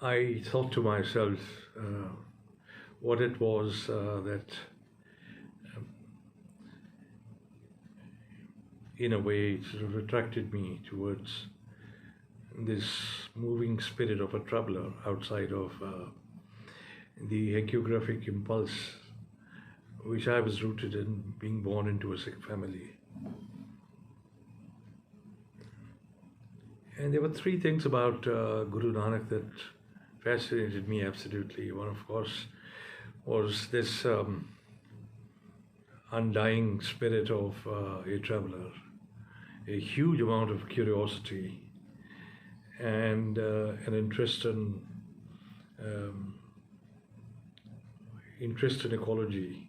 I thought to myself what it was that, in a way, sort of attracted me towards this moving spirit of a traveler outside of the hagiographic impulse which I was rooted in, being born into a Sikh family. And there were three things about Guru Nanak that fascinated me absolutely. One, of course, was this undying spirit of a traveler, a huge amount of curiosity, and an interest in ecology,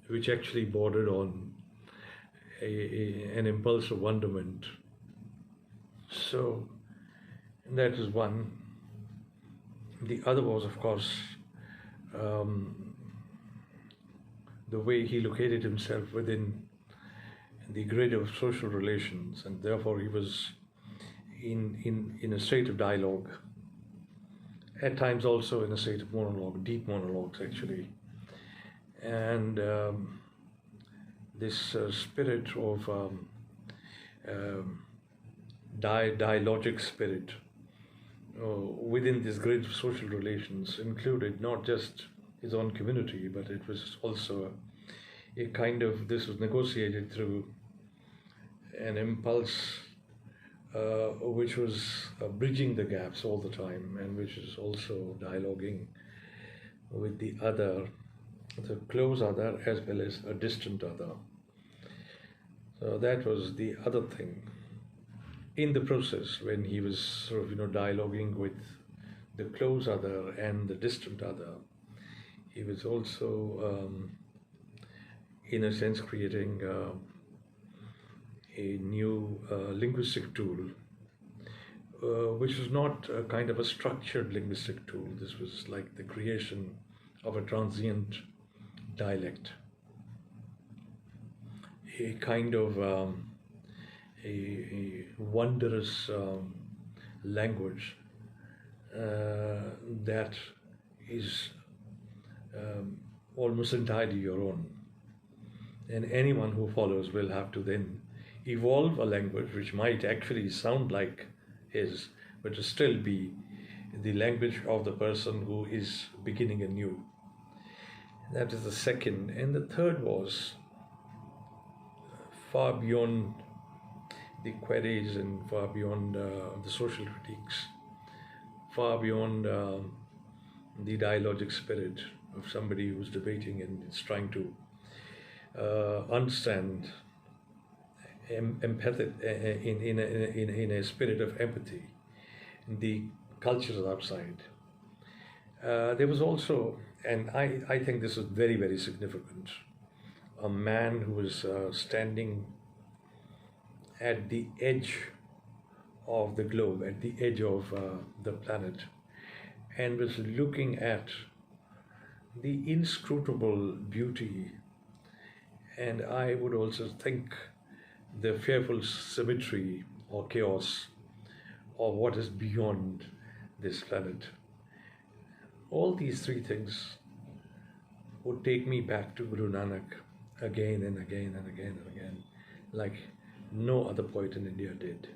which actually bordered on an impulse of wonderment. So that is one. The other was, of course, the way he located himself within the grid of social relations, and therefore he was in a state of dialogue, at times also in a state of monologue, deep monologues actually. And this spirit of dialogic spirit within this grid of social relations included not just his own community, but it was also a kind of, this was negotiated through an impulse which was bridging the gaps all the time, and which is also dialoguing with the other, the close other as well as a distant other. So that was the other thing. In the process, when he was sort of, dialoguing with the close other and the distant other, he was also, in a sense, creating a new linguistic tool, which was not a kind of a structured linguistic tool. This was like the creation of a transient dialect, a kind of a wondrous language that is almost entirely your own. And anyone who follows will have to then evolve a language which might actually sound like his, but to still be the language of the person who is beginning anew. That is the second. And the third was far beyond the queries and far beyond the social critiques, far beyond the dialogic spirit of somebody who's debating and is trying to understand empathy in a spirit of empathy in the cultures outside. There was also, and I think this is very, very significant, a man who was standing at the edge of the globe, at the edge of the planet, and was looking at the inscrutable beauty, and I would also think the fearful symmetry or chaos of what is beyond this planet. All these three things would take me back to Guru Nanak again and again and again and again, like no other poet in India did.